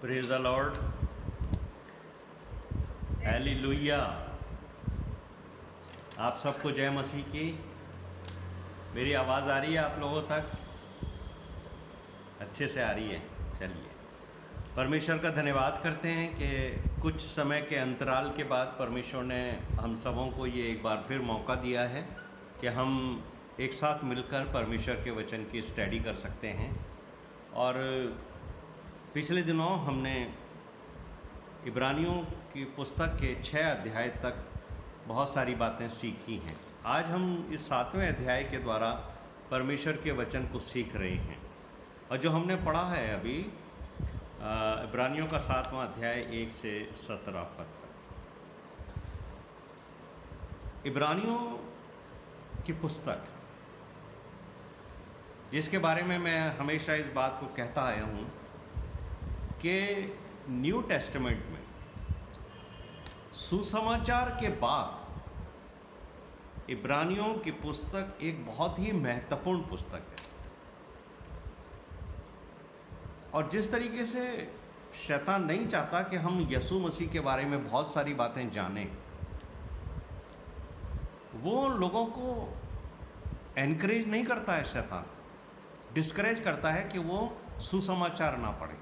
Praise the Lord, hallelujah. आप सबको जय मसीह की। मेरी आवाज़ आ रही है आप लोगों तक? अच्छे से आ रही है। चलिए, परमेश्वर का धन्यवाद करते हैं कि कुछ समय के अंतराल के बाद परमेश्वर ने हम सबों को ये एक बार फिर मौका दिया है कि हम एक साथ मिलकर परमेश्वर के वचन की स्टडी कर सकते हैं। और पिछले दिनों हमने इब्रानियों की पुस्तक के 6 अध्याय तक बहुत सारी बातें सीखी हैं। आज हम इस 7वें अध्याय के द्वारा परमेश्वर के वचन को सीख रहे हैं। और जो हमने पढ़ा है अभी इब्रानियों का 7वां अध्याय 1 से 17 पद तक। इब्रानियों की पुस्तक, जिसके बारे में मैं हमेशा इस बात को कहता आया हूँ कि न्यू टेस्टामेंट में सुसमाचार के बाद इब्रानियों की पुस्तक एक बहुत ही महत्वपूर्ण पुस्तक है। और जिस तरीके से शैतान नहीं चाहता कि हम यीशु मसीह के बारे में बहुत सारी बातें जानें, वो लोगों को एनकरेज नहीं करता है। शैतान डिस्करेज करता है कि वो सुसमाचार ना पढ़े।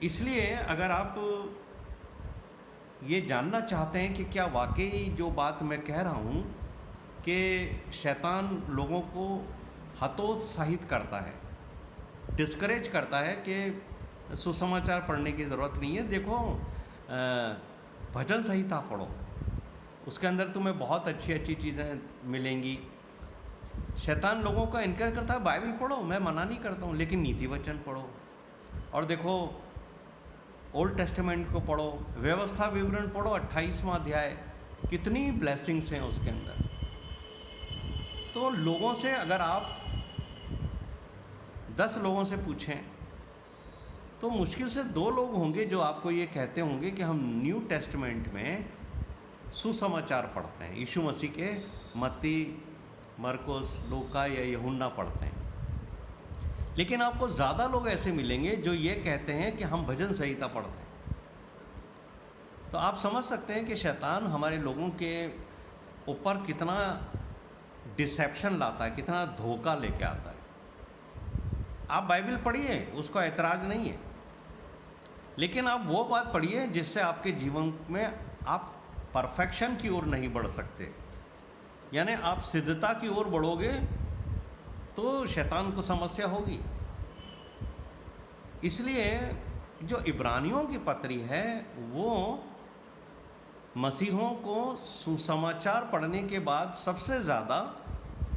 इसलिए अगर आप ये जानना चाहते हैं कि क्या वाकई जो बात मैं कह रहा हूँ कि शैतान लोगों को हतोत्साहित करता है, डिस्करेज करता है कि सुसमाचार पढ़ने की ज़रूरत नहीं है, देखो भजन संहिता पढ़ो, उसके अंदर तुम्हें बहुत अच्छी अच्छी चीज़ें मिलेंगी। शैतान लोगों का इनकार करता है बाइबल पढ़ो, मैं मना नहीं करता हूँ, लेकिन नीति वचन पढ़ो। और देखो ओल्ड टेस्टामेंट को पढ़ो, व्यवस्था विवरण पढ़ो, 28वां अध्याय, कितनी ब्लेसिंग्स हैं उसके अंदर। तो लोगों से अगर आप 10 लोगों से पूछें तो मुश्किल से 2 लोग होंगे जो आपको ये कहते होंगे कि हम न्यू टेस्टामेंट में सुसमाचार पढ़ते हैं, यीशु मसीह के मत्ती, मरकुस, लूका या यूहन्ना पढ़ते हैं। लेकिन आपको ज़्यादा लोग ऐसे मिलेंगे जो ये कहते हैं कि हम भजन संहिता पढ़ते हैं। तो आप समझ सकते हैं कि शैतान हमारे लोगों के ऊपर कितना डिसेप्शन लाता है, कितना धोखा लेके आता है। आप बाइबल पढ़िए, उसका ऐतराज़ नहीं है, लेकिन आप वो बात पढ़िए जिससे आपके जीवन में आप परफेक्शन की ओर नहीं बढ़ सकते, यानी आप सिद्धता की ओर बढ़ोगे तो शैतान को समस्या होगी। इसलिए जो इब्रानियों की पत्री है वो मसीहों को सुसमाचार पढ़ने के बाद सबसे ज़्यादा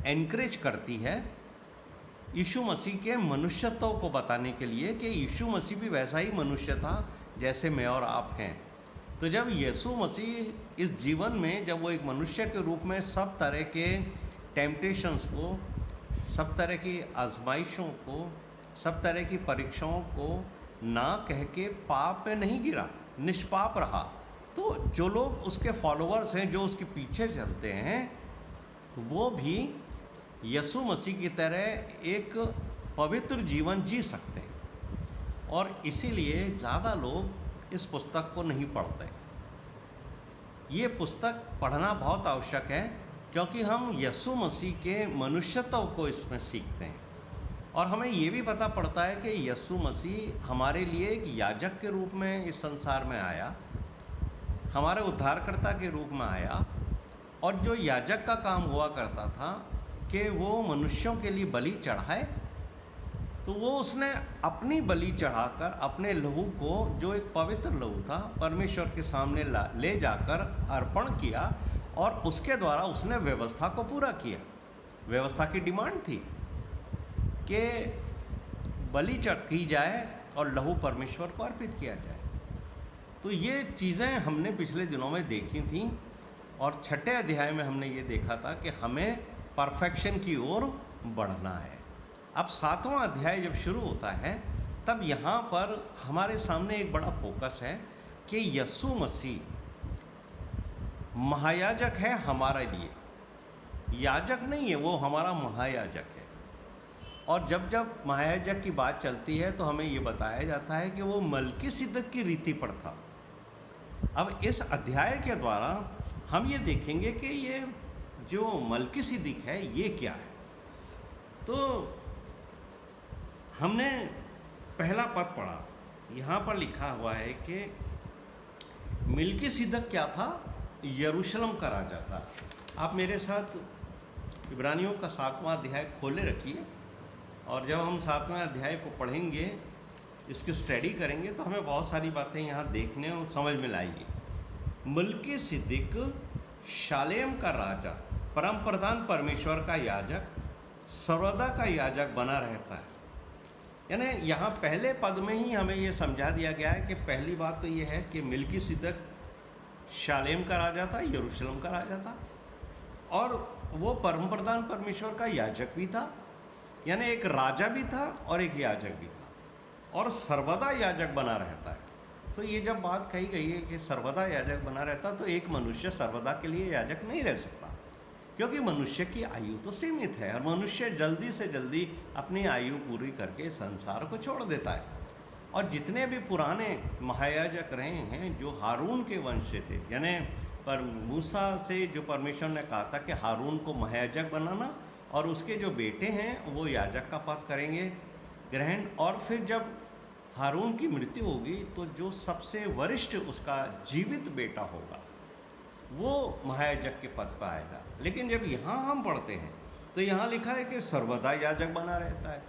एनकरेज करती है यीशु मसीह के मनुष्यत्व को बताने के लिए कि यीशु मसीह भी वैसा ही मनुष्य था जैसे मैं और आप हैं। तो जब यीशु मसीह इस जीवन में, जब वो एक मनुष्य के रूप में सब तरह के टेम्पटेशंस को, सब तरह की आजमाइशों को, सब तरह की परीक्षाओं को ना कह के पाप में नहीं गिरा, निष्पाप रहा, तो जो लोग उसके फॉलोअर्स हैं, जो उसके पीछे चलते हैं, वो भी यीशु मसीह की तरह एक पवित्र जीवन जी सकते हैं। और इसीलिए ज़्यादा लोग इस पुस्तक को नहीं पढ़ते। ये पुस्तक पढ़ना बहुत आवश्यक है क्योंकि हम यीशु मसीह के मनुष्यत्व को इसमें सीखते हैं। और हमें ये भी पता पड़ता है कि यीशु मसीह हमारे लिए एक याजक के रूप में इस संसार में आया, हमारे उद्धारकर्ता के रूप में आया। और जो याजक का काम हुआ करता था कि वो मनुष्यों के लिए बलि चढ़ाए, तो वो उसने अपनी बलि चढ़ाकर अपने लहू को, जो एक पवित्र लहू था, परमेश्वर के सामने ले जाकर अर्पण किया और उसके द्वारा उसने व्यवस्था को पूरा किया। व्यवस्था की डिमांड थी कि बलि की जाए और लहू परमेश्वर को अर्पित किया जाए। तो ये चीज़ें हमने पिछले दिनों में देखी थी और 6ठे अध्याय में हमने ये देखा था कि हमें परफेक्शन की ओर बढ़ना है। अब 7वां अध्याय जब शुरू होता है तब यहाँ पर हमारे सामने एक बड़ा फोकस है कि यीशु मसीह महायाजक है हमारे लिए, याजक नहीं है, वो हमारा महायाजक है। और जब जब महायाजक की बात चलती है तो हमें ये बताया जाता है कि वो मल्कीसिदक की रीति पर था। अब इस अध्याय के द्वारा हम ये देखेंगे कि ये जो मल्कीसिदक है ये क्या है। तो हमने पहला पद पढ़ा, यहाँ पर लिखा हुआ है कि मल्कीसिदक क्या था? यरूशलेम का राजा था। आप मेरे साथ इब्रानियों का 7वां अध्याय खोले रखिए, और जब हम 7वें अध्याय को पढ़ेंगे, इसकी स्टडी करेंगे, तो हमें बहुत सारी बातें यहाँ देखने और समझ में लाएंगी। मल्कीसिदक शालेम का राजा, परम प्रधान परमेश्वर का याजक, सर्वदा का याजक बना रहता है। यानी यहाँ पहले पद में ही हमें ये समझा दिया गया है कि पहली बात तो ये है कि मल्कीसिदक शालेम का राजा था, यरूशलेम का राजा था, और वो परम प्रधान परमेश्वर का याजक भी था। यानी एक राजा भी था और एक याजक भी था, और सर्वदा याजक बना रहता है। तो ये जब बात कही गई है कि सर्वदा याजक बना रहता, तो एक मनुष्य सर्वदा के लिए याजक नहीं रह सकता, क्योंकि मनुष्य की आयु तो सीमित है और मनुष्य जल्दी से जल्दी अपनी आयु पूरी करके संसार को छोड़ देता है। और जितने भी पुराने महायाजक रहे हैं जो हारून के वंश से थे, यानी पर मूसा से जो परमेश्वर ने कहा था कि हारून को महायाजक बनाना और उसके जो बेटे हैं वो याजक का पद करेंगे ग्रहण, और फिर जब हारून की मृत्यु होगी तो जो सबसे वरिष्ठ उसका जीवित बेटा होगा वो महायाजक के पद पर आएगा। लेकिन जब यहाँ हम पढ़ते हैं तो यहाँ लिखा है कि सर्वदा याजक बना रहता है।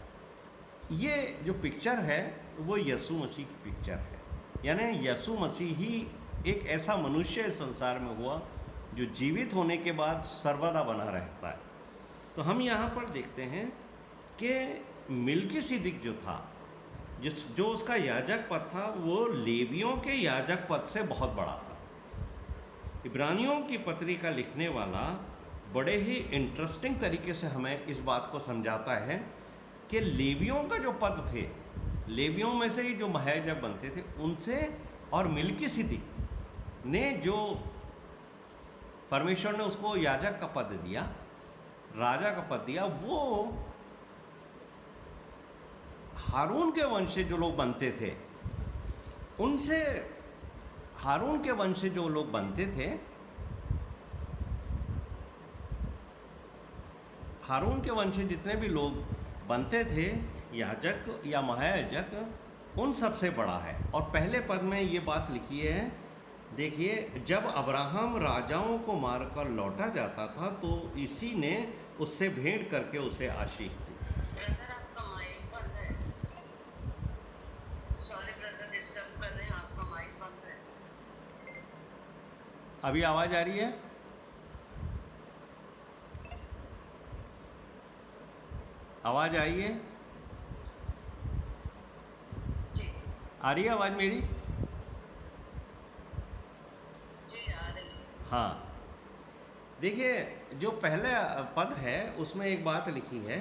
ये जो पिक्चर है वो यीशु मसीह की पिक्चर है। यानी यीशु मसीह ही एक ऐसा मनुष्य संसार में हुआ जो जीवित होने के बाद सर्वदा बना रहता है। तो हम यहाँ पर देखते हैं कि मल्कीसिदक जो था, जो उसका याजक पद था, वो लेवियों के याजक पद से बहुत बड़ा था। इब्रानियों की पत्री का लिखने वाला बड़े ही इंटरेस्टिंग तरीके से हमें इस बात को समझाता है कि लेवियों का जो पद थे, लेवियों में से ही जो महायाजक बनते थे उनसे, और मल्कीसिदक ने जो परमेश्वर ने उसको याजक का पद दिया, राजा का पद दिया, वो हारून के वंश से जो लोग बनते थे उनसे, हारून के वंश से जो लोग बनते थे, हारून के वंश से जितने भी लोग बनते थे याजक या महायाजक, उन सबसे बड़ा है। और पहले पद में ये बात लिखी है, देखिए, जब अब्राहम राजाओं को मारकर लौटा जाता था तो इसी ने उससे भेंट करके उसे आशीष दी। ब्रदर आपका माइक बंद है। सॉरी ब्रदर, डिस्टर्ब कर रहे हैं, आपका माइक बंद है। अभी आवाज़ आ रही है? आवाज़ आई है? जी आ रही है आवाज़ मेरी? जी आ रही है। हाँ, देखिए, जो पहले पद है उसमें एक बात लिखी है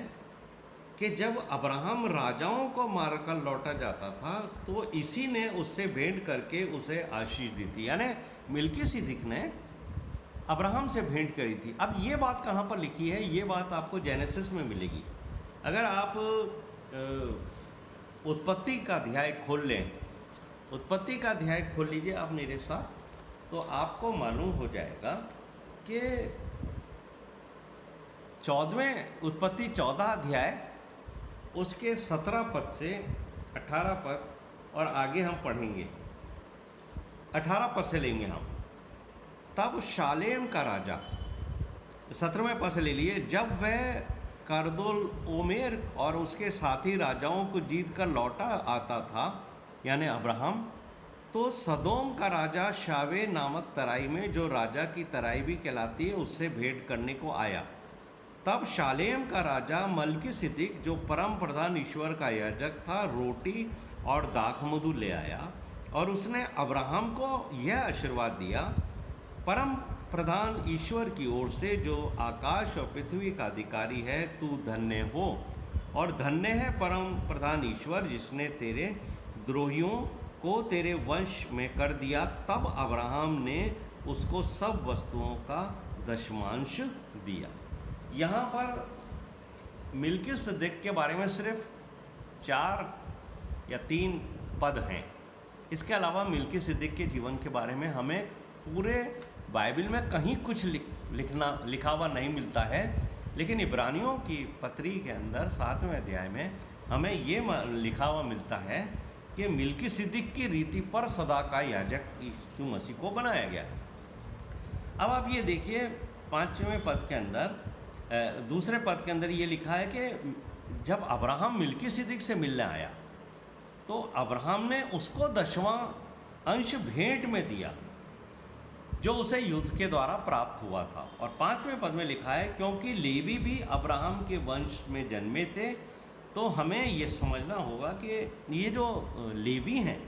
कि जब अब्राहम राजाओं को मारकर लौटा जाता था तो इसी ने उससे भेंट करके उसे आशीष दी थी। यानी मल्कीसिदक ने अब्राहम से भेंट करी थी। अब ये बात कहाँ पर लिखी है? ये बात आपको जेनेसिस में मिलेगी। अगर आप उत्पत्ति का अध्याय खोल लें, उत्पत्ति का अध्याय खोल लीजिए आप मेरे साथ, तो आपको मालूम हो जाएगा कि 14वें उत्पत्ति 14 अध्याय उसके 17 पद से 18 पद, और आगे हम पढ़ेंगे 18 पद से लेंगे हम। तब शालेम का राजा, 17वें पद से ले लिए, जब वह करदोल ओमेर और उसके साथी राजाओं को जीत कर लौटा आता था, यानी अब्राहम, तो सदोम का राजा शावे नामक तराई में, जो राजा की तराई भी कहलाती है, उससे भेंट करने को आया। तब शालेम का राजा मल्कीसिदक, जो परम प्रधान ईश्वर का याजक था, रोटी और दाखमधु ले आया, और उसने अब्राहम को यह आशीर्वाद दिया, परम प्रधान ईश्वर की ओर से, जो आकाश और पृथ्वी का अधिकारी है, तू धन्य हो, और धन्य है परम प्रधान ईश्वर जिसने तेरे द्रोहियों को तेरे वंश में कर दिया। तब अब्राहम ने उसको सब वस्तुओं का दशमांश दिया। यहाँ पर मिल्किसेदेक के बारे में सिर्फ 4 या 3 पद हैं। इसके अलावा मिल्किसेदेक के जीवन के बारे में हमें पूरे बाइबल में कहीं कुछ लिखा हुआ नहीं मिलता है, लेकिन इब्रानियों की पत्री के अंदर 7वें अध्याय में हमें ये लिखा हुआ मिलता है कि मिल्किसेदेक की रीति पर सदा का याजक यीशु मसीह को बनाया गया। अब आप ये देखिए 5वें पद के अंदर, दूसरे पद के अंदर ये लिखा है कि जब अब्राहम मिल्किसेदेक से मिलने आया तो अब्राहम ने उसको 10वां अंश भेंट में दिया जो उसे युद्ध के द्वारा प्राप्त हुआ था। और 5वें पद में लिखा है क्योंकि लेवी भी अब्राहम के वंश में जन्मे थे। तो हमें ये समझना होगा कि ये जो लेवी हैं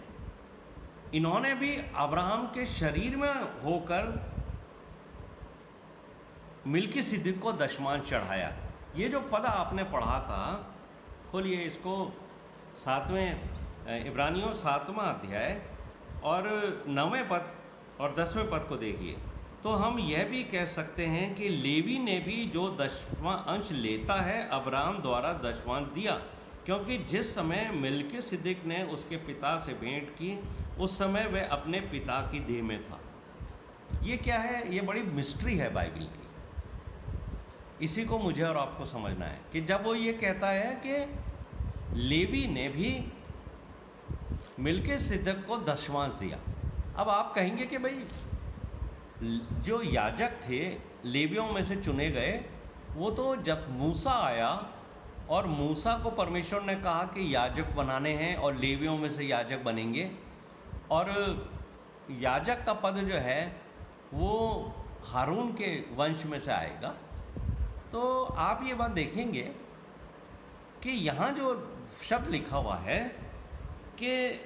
इन्होंने भी अब्राहम के शरीर में होकर मिल्किसेदेक को दशमांश चढ़ाया। ये जो पद आपने पढ़ा था, खोलिए इसको 7वें इब्रानियों 7वां अध्याय और 9वें पद और 10वें पद को देखिए। तो हम यह भी कह सकते हैं कि लेवी ने भी जो 10वां अंश लेता है अब्राहम द्वारा दशमांश दिया, क्योंकि जिस समय मिल्किसेदेक ने उसके पिता से भेंट की उस समय वह अपने पिता की देह में था। ये क्या है? ये बड़ी मिस्ट्री है बाइबल की। इसी को मुझे और आपको समझना है कि जब वो ये कहता है कि लेवी ने भी मिल्किसेदेक को दशमांश दिया। अब आप कहेंगे कि भाई जो याजक थे लेवियों में से चुने गए, वो तो जब मूसा आया और मूसा को परमेश्वर ने कहा कि याजक बनाने हैं और लेवियों में से याजक बनेंगे, और याजक का पद जो है वो हारून के वंश में से आएगा। तो आप ये बात देखेंगे कि यहाँ जो शब्द लिखा हुआ है कि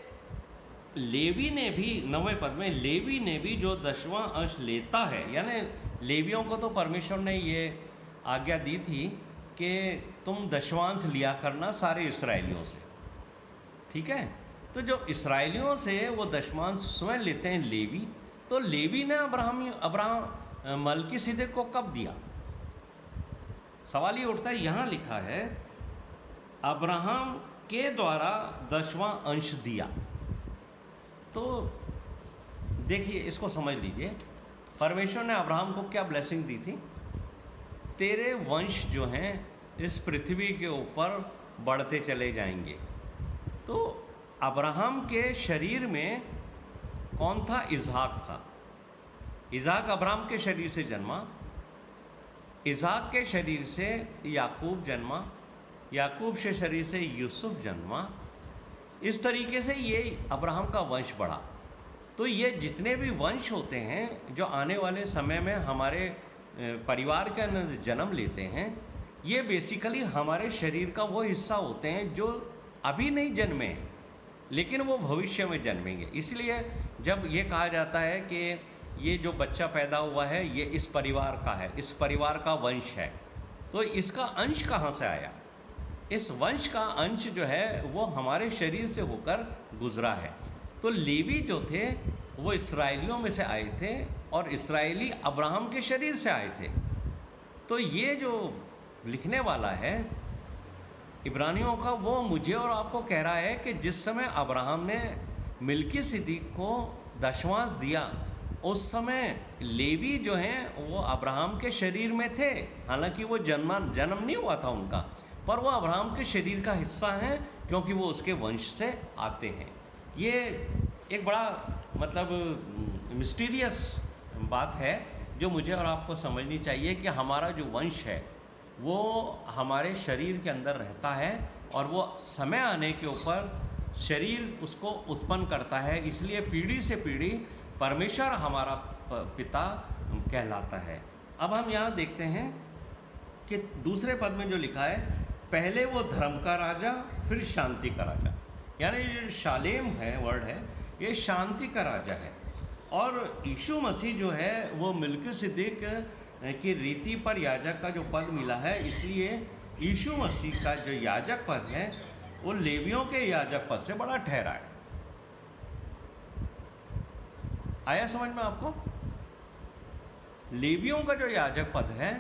लेवी ने भी, 9वें पद में लेवी ने भी जो 10वां अंश लेता है, यानी लेवियों को तो परमेश्वर ने ये आज्ञा दी थी कि तुम दशवांश लिया करना सारे इसराइलियों से, ठीक है। तो जो इसराइलियों से वो दशवांश स्वयं लेते हैं लेवी, तो लेवी ने अब्राहम मिल्किसेदेक को कब दिया? सवाल ये उठता है, यहाँ लिखा है अब्राहम के द्वारा 10वां अंश दिया। तो देखिए, इसको समझ लीजिए, परमेश्वर ने अब्राहम को क्या ब्लेसिंग दी थी? तेरे वंश जो हैं इस पृथ्वी के ऊपर बढ़ते चले जाएंगे। तो अब्राहम के शरीर में कौन था? इसहाक था। इसहाक अब्राहम के शरीर से जन्मा, इसहाक के शरीर से याकूब जन्मा, याकूब के शरीर से यूसुफ जन्मा। इस तरीके से ये अब्राहम का वंश बढ़ा। तो ये जितने भी वंश होते हैं जो आने वाले समय में हमारे परिवार के अंदर जन्म लेते हैं, ये बेसिकली हमारे शरीर का वो हिस्सा होते हैं जो अभी नहीं जन्मे हैं, लेकिन वो भविष्य में जन्मेंगे। इसलिए जब ये कहा जाता है कि ये जो बच्चा पैदा हुआ है ये इस परिवार का है, इस परिवार का वंश है, तो इसका अंश कहाँ से आया? इस वंश का अंश जो है वो हमारे शरीर से होकर गुजरा है। तो लेवी जो थे वो इसराइलियों में से आए थे और इसराइली अब्राहम के शरीर से आए थे। तो ये जो लिखने वाला है इब्रानियों का, वो मुझे और आपको कह रहा है कि जिस समय अब्राहम ने मिल्किसेदेक को दशवांश दिया, उस समय लेवी जो हैं वो अब्राहम के शरीर में थे। हालांकि वो जन्म नहीं हुआ था उनका, पर वो अब्राहम के शरीर का हिस्सा हैं क्योंकि वो उसके वंश से आते हैं। ये एक बड़ा मतलब मिस्टीरियस बात है जो मुझे और आपको समझनी चाहिए कि हमारा जो वंश है वो हमारे शरीर के अंदर रहता है और वो समय आने के ऊपर शरीर उसको उत्पन्न करता है। इसलिए पीढ़ी से पीढ़ी परमेश्वर हमारा पिता कहलाता है। अब हम यहाँ देखते हैं कि दूसरे पद में जो लिखा है, पहले वो धर्म का राजा फिर शांति का राजा, यानी जो शालेम है वर्ड है, ये शांति का राजा है। और यीशु मसीह जो है वो मिल्किसेदेक की रीति पर याजक का जो पद मिला है, इसलिए यीशु मसीह का जो याजक पद है वो लेवियों के याजक पद से बड़ा ठहरा है। आया समझ में आपको? लेवियों का जो याजक पद है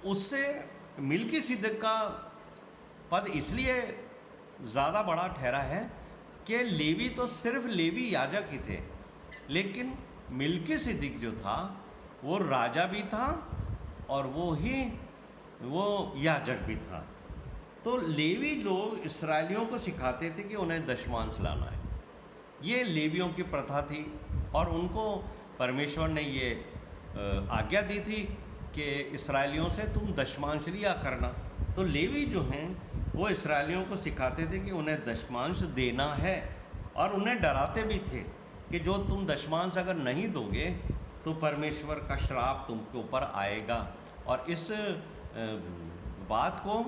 उससे मिल्कीसिदक का पद इसलिए ज़्यादा बड़ा ठहरा है कि लेवी तो सिर्फ लेवी याजक ही थे, लेकिन मिल्कीसिदक जो था वो राजा भी था और वो याजक भी था। तो लेवी लोग इस्राएलियों को सिखाते थे कि उन्हें दशमांश लाना है। ये लेवियों की प्रथा थी और उनको परमेश्वर ने ये आज्ञा दी थी कि इस्राएलियों से तुम दशमांश लिया करना। तो लेवी जो हैं वो इस्राएलियों को सिखाते थे कि उन्हें दशमांश देना है और उन्हें डराते भी थे कि जो तुम दशमांश अगर नहीं दोगे तो परमेश्वर का श्राप तुमके ऊपर आएगा। और इस बात को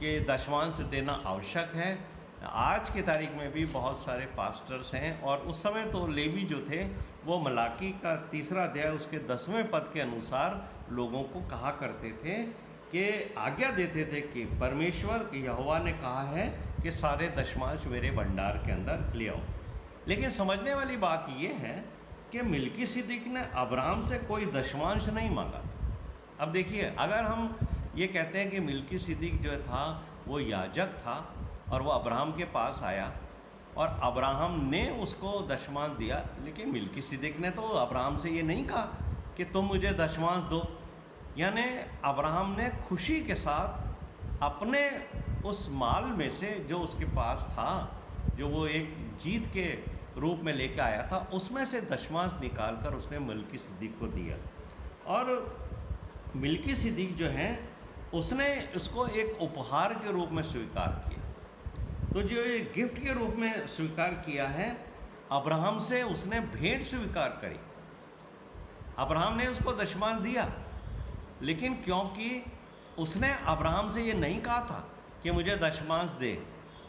कि दशमांश देना आवश्यक है, आज की तारीख में भी बहुत सारे पास्टर्स हैं। और उस समय तो लेवी जो थे वो मलाकी का 3 अध्याय उसके 10वें पद के अनुसार लोगों को कहा करते थे कि आज्ञा देते थे कि परमेश्वर यहोवा ने कहा है कि सारे दशमांश मेरे भंडार के अंदर ले आओ। लेकिन समझने वाली बात ये है कि मिल्कीसिदक ने अब्राहम से कोई दशमांश नहीं मांगा। अब देखिए, अगर हम ये कहते हैं कि मिल्कीसिदक जो था वो याजक था और वो अब्राहम के पास आया और अब्राहम ने उसको दशमांश दिया, लेकिन मिल्कीसिदक ने तो अब्राहम से ये नहीं कहा कि तुम मुझे दशमांश दो। यानी अब्राहम ने खुशी के साथ अपने उस माल में से जो उसके पास था, जो वो एक जीत के रूप में लेकर आया था, उसमें से दशमांश निकालकर उसने मिल्कीसिदक को दिया। और मिल्कीसिदक जो है उसने इसको एक उपहार के रूप में स्वीकार किया। तो जो ये गिफ्ट के रूप में स्वीकार किया है, अब्राहम से उसने भेंट स्वीकार करी। अब्राहम ने उसको दशमांश दिया, लेकिन क्योंकि उसने अब्राहम से ये नहीं कहा था कि मुझे दशमांश दे,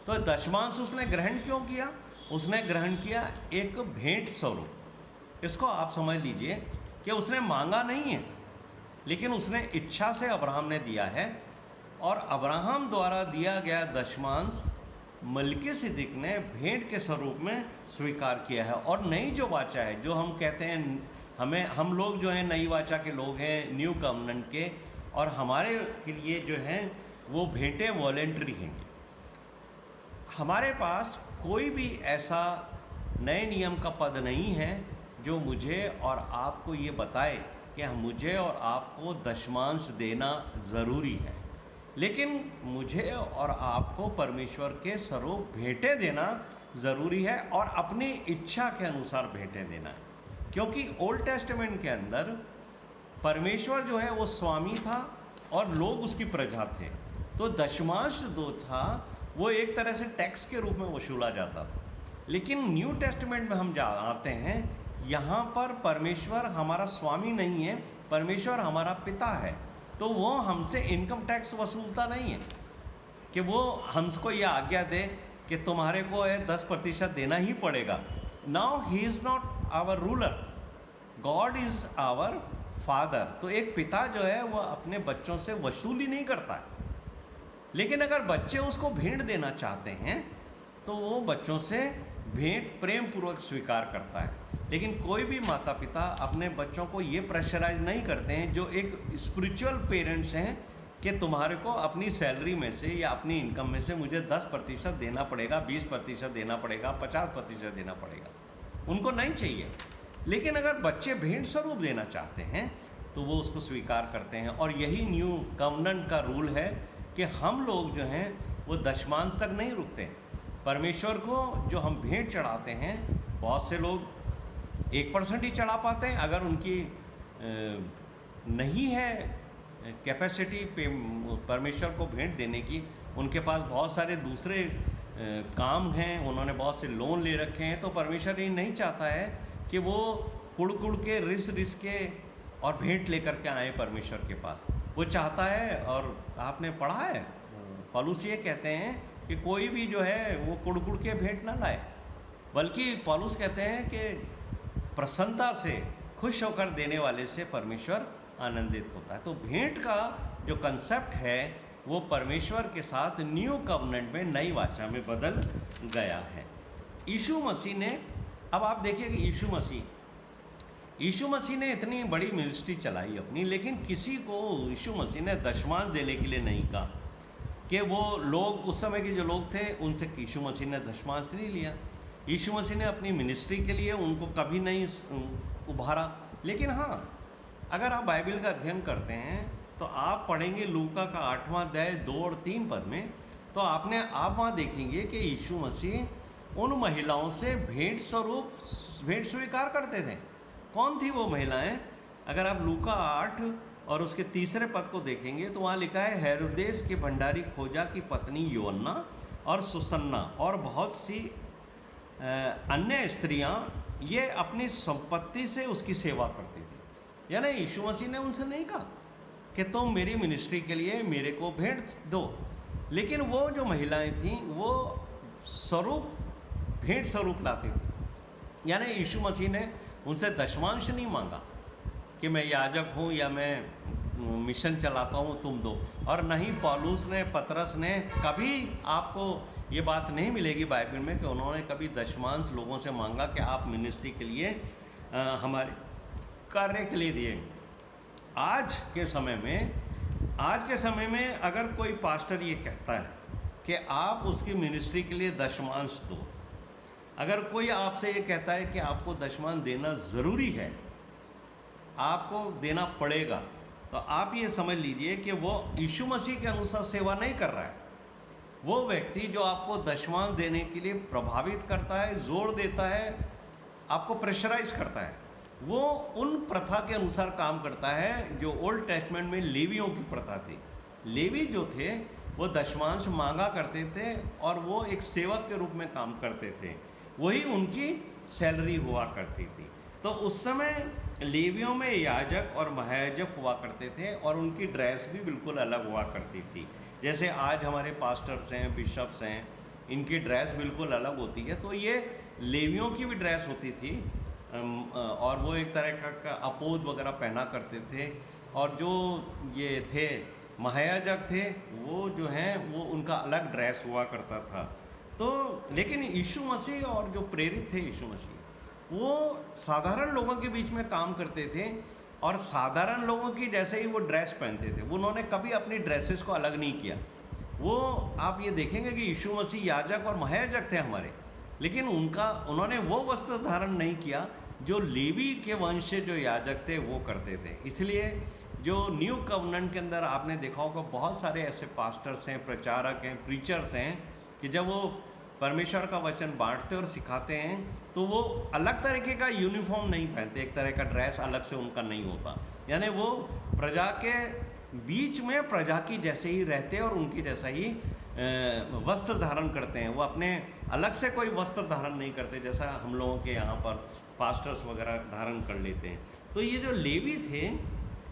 तो दशमांश उसने ग्रहण क्यों किया? उसने ग्रहण किया एक भेंट स्वरूप। इसको आप समझ लीजिए कि उसने मांगा नहीं है, लेकिन उसने इच्छा से अब्राहम ने दिया है। और अब्राहम द्वारा दिया गया दशमांश मिल्कीसिदक ने भेंट के स्वरूप में स्वीकार किया है। और नई जो वाचा है, जो हम कहते हैं, हम लोग जो हैं नई वाचा के लोग हैं, न्यू कवनेंट के, और हमारे के लिए जो हैं वो भेंटें वॉलेंट्री हैं। हमारे पास कोई भी ऐसा नए नियम का पद नहीं है जो मुझे और आपको ये बताए कि मुझे और आपको दशमांश देना ज़रूरी है, लेकिन मुझे और आपको परमेश्वर के स्वरूप भेंटें देना ज़रूरी है और अपनी इच्छा के अनुसार भेंटें देना है। क्योंकि ओल्ड टेस्टामेंट के अंदर परमेश्वर जो है वो स्वामी था और लोग उसकी प्रजा थे। तो दशमांश जो था वो एक तरह से टैक्स के रूप में वसूला जाता था। लेकिन न्यू टेस्टामेंट में हम आते हैं, यहाँ पर परमेश्वर हमारा स्वामी नहीं है, परमेश्वर हमारा पिता है। तो वो हमसे इनकम टैक्स वसूलता नहीं है कि वो हमको ये आज्ञा दे कि तुम्हारे को 10% देना ही पड़ेगा। Now he is not our ruler, God is our father. तो एक पिता जो है वो अपने बच्चों से वसूली नहीं करता है, लेकिन अगर बच्चे उसको भेंट देना चाहते हैं तो वो बच्चों से भेंट प्रेम पूर्वक स्वीकार करता है। लेकिन कोई भी माता पिता अपने बच्चों को ये प्रेशराइज नहीं करते हैं, जो एक स्पिरिचुअल पेरेंट्स हैं, कि तुम्हारे को अपनी सैलरी में से या अपनी इनकम में से मुझे 10% देना पड़ेगा, 20% देना पड़ेगा, 50% देना पड़ेगा। उनको नहीं चाहिए। लेकिन अगर बच्चे भेंट स्वरूप देना चाहते हैं तो वो उसको स्वीकार करते हैं। और यही न्यू कवनेंट का रूल है कि हम लोग जो हैं वो दशमांश तक नहीं रुकते। परमेश्वर को जो हम भेंट चढ़ाते हैं, बहुत से लोग 1% ही चढ़ा पाते हैं। अगर उनकी नहीं है कैपेसिटी पे परमेश्वर को भेंट देने की, उनके पास बहुत सारे दूसरे काम हैं, उन्होंने बहुत से लोन ले रखे हैं, तो परमेश्वर ये नहीं चाहता है कि वो कुड़ के रिस के और भेंट लेकर के आए परमेश्वर के पास। वो चाहता है, और आपने पढ़ा है पौलुस ये कहते हैं कि कोई भी जो है वो कुड़ के भेंट ना लाए, बल्कि पौलुस कहते हैं कि प्रसन्नता से खुश होकर देने वाले से परमेश्वर आनंदित होता है। तो भेंट का जो कंसेप्ट है वो परमेश्वर के साथ न्यू कवनेंट में, नई वाचा में बदल गया है। यीशु मसीह ने, अब आप देखिए कि यीशु मसीह ने इतनी बड़ी मिनिस्ट्री चलाई अपनी, लेकिन किसी को यीशु मसीह ने दशमांश देने के लिए नहीं कहा कि वो लोग, उस समय के जो लोग थे उनसे यीशु मसीह ने दशमांश नहीं लिया। यीशु मसीह ने अपनी मिनिस्ट्री के लिए उनको कभी नहीं उभारा। लेकिन हाँ, अगर आप बाइबल का अध्ययन करते हैं तो आप पढ़ेंगे लूका का 8वां अध्याय 2 और 3 पद में, तो आप वहाँ देखेंगे कि यीशु मसीह उन महिलाओं से भेंट स्वीकार करते थे। कौन थी वो महिलाएं? अगर आप लूका 8 और उसके 3 पद को देखेंगे तो वहाँ लिखा है, हेरोदेस के भंडारी खोजा की पत्नी योअन्ना और सुसन्ना और बहुत सी अन्य स्त्रियां ये अपनी संपत्ति से उसकी सेवा करती थी। यानी यीशु मसीह ने उनसे नहीं कहा कि तुम मेरी मिनिस्ट्री के लिए मेरे को भेंट दो, लेकिन वो जो महिलाएं थीं वो भेंट स्वरूप लाती थी। यानी यीशु मसीह ने उनसे दशमांश नहीं मांगा कि मैं याजक हूँ या मैं मिशन चलाता हूँ तुम दो। और नहीं पौलुस ने, पतरस ने, कभी आपको ये बात नहीं मिलेगी बाइबल में कि उन्होंने कभी दशमांश लोगों से मांगा कि आप मिनिस्ट्री के लिए हमारे कार्य के लिए दिए। आज के समय में अगर कोई पास्टर ये कहता है कि आप उसकी मिनिस्ट्री के लिए दशमांश दो, अगर कोई आपसे ये कहता है कि आपको दशमांश देना ज़रूरी है, आपको देना पड़ेगा, तो आप ये समझ लीजिए कि वो यीशु मसीह के अनुसार सेवा नहीं कर रहा है। वो व्यक्ति जो आपको दशमांश देने के लिए प्रभावित करता है, जोर देता है, आपको प्रेशराइज करता है, वो उन प्रथा के अनुसार काम करता है जो ओल्ड टेस्टमेंट में लेवियों की प्रथा थी। लेवी जो थे वो दशमांश मांगा करते थे और वो एक सेवक के रूप में काम करते थे, वही उनकी सैलरी हुआ करती थी। तो उस समय लेवियों में याजक और महायाजक हुआ करते थे और उनकी ड्रेस भी बिल्कुल अलग हुआ करती थी। जैसे आज हमारे पास्टर्स हैं, बिशप्स हैं, इनकी ड्रेस बिल्कुल अलग होती है, तो ये लेवियों की भी ड्रेस होती थी और वो एक तरह का अपोद वगैरह पहना करते थे। और जो ये थे महायाजक थे वो जो हैं वो उनका अलग ड्रेस हुआ करता था। तो लेकिन यीशु मसीह और जो प्रेरित थे यीशु मसीह, वो साधारण लोगों के बीच में काम करते थे और साधारण लोगों की जैसे ही वो ड्रेस पहनते थे। उन्होंने कभी अपनी ड्रेसेस को अलग नहीं किया। वो आप ये देखेंगे कि यीशु मसीह याजक और महायाजक थे हमारे, लेकिन उन्होंने वो वस्त्र धारण नहीं किया जो लेवी के वंश से जो याजक थे वो करते थे। इसलिए जो न्यू कवनेंट के अंदर आपने देखा होगा बहुत सारे ऐसे पास्टर्स हैं, प्रचारक हैं, प्रीचर्स हैं कि जब वो परमेश्वर का वचन बांटते और सिखाते हैं तो वो अलग तरीके का यूनिफॉर्म नहीं पहनते, एक तरह का ड्रेस अलग से उनका नहीं होता। यानी वो प्रजा के बीच में प्रजा की जैसे ही रहते और उनकी जैसा ही वस्त्र धारण करते हैं। वो अपने अलग से कोई वस्त्र धारण नहीं करते जैसा हम लोगों के यहाँ पर पास्टर्स वगैरह धारण कर लेते हैं। तो ये जो लेवी थे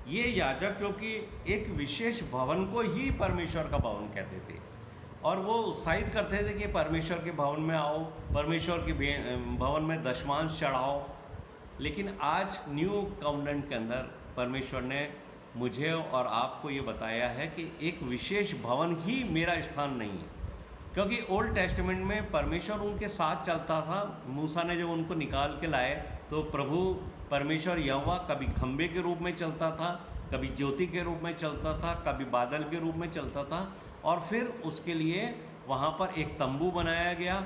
ये याजक, क्योंकि एक विशेष भवन को ही परमेश्वर का भवन कहते थे और वो उत्साहित करते थे कि परमेश्वर के भवन में आओ, परमेश्वर के भवन में दशमांश चढ़ाओ। लेकिन आज न्यू कवनेंट के अंदर परमेश्वर ने मुझे और आपको ये बताया है कि एक विशेष भवन ही मेरा स्थान नहीं है, क्योंकि ओल्ड टेस्टामेंट में परमेश्वर उनके साथ चलता था। मूसा ने जब उनको निकाल के लाए तो प्रभु परमेश्वर यहोवा कभी खंबे के रूप में चलता था, कभी ज्योति के रूप में चलता था, कभी बादल के रूप में चलता था और फिर उसके लिए वहाँ पर एक तंबू बनाया गया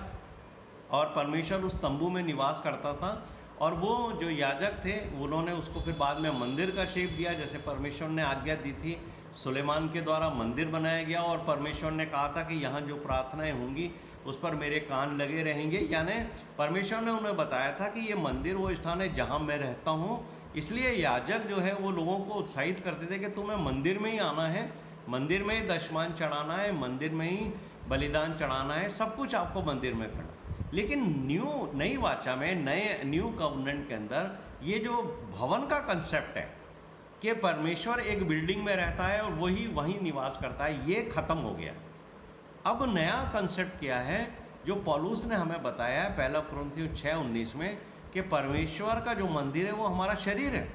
और परमेश्वर उस तंबू में निवास करता था। और वो जो याजक थे उन्होंने उसको फिर बाद में मंदिर का शेप दिया, जैसे परमेश्वर ने आज्ञा दी थी। सुलेमान के द्वारा मंदिर बनाया गया और परमेश्वर ने कहा था कि यहाँ जो प्रार्थनाएं होंगी उस पर मेरे कान लगे रहेंगे। यानी परमेश्वर ने उन्हें बताया था कि ये मंदिर वो स्थान है जहाँ मैं रहता हूँ। इसलिए याजक जो है वो लोगों को उत्साहित करते थे कि तुम्हें मंदिर में ही आना है, मंदिर में ही दशमांश चढ़ाना है, मंदिर में ही बलिदान चढ़ाना है, सब कुछ आपको मंदिर में करना। लेकिन नई वाचा में न्यू कवनेंट के अंदर ये जो भवन का कंसेप्ट है कि परमेश्वर एक बिल्डिंग में रहता है और वही वहीं निवास करता है, ये ख़त्म हो गया। अब नया कंसेप्ट क्या है जो पौलुस ने हमें बताया है 1 कुरिन्थियों 6:19 में कि परमेश्वर का जो मंदिर है वो हमारा शरीर है।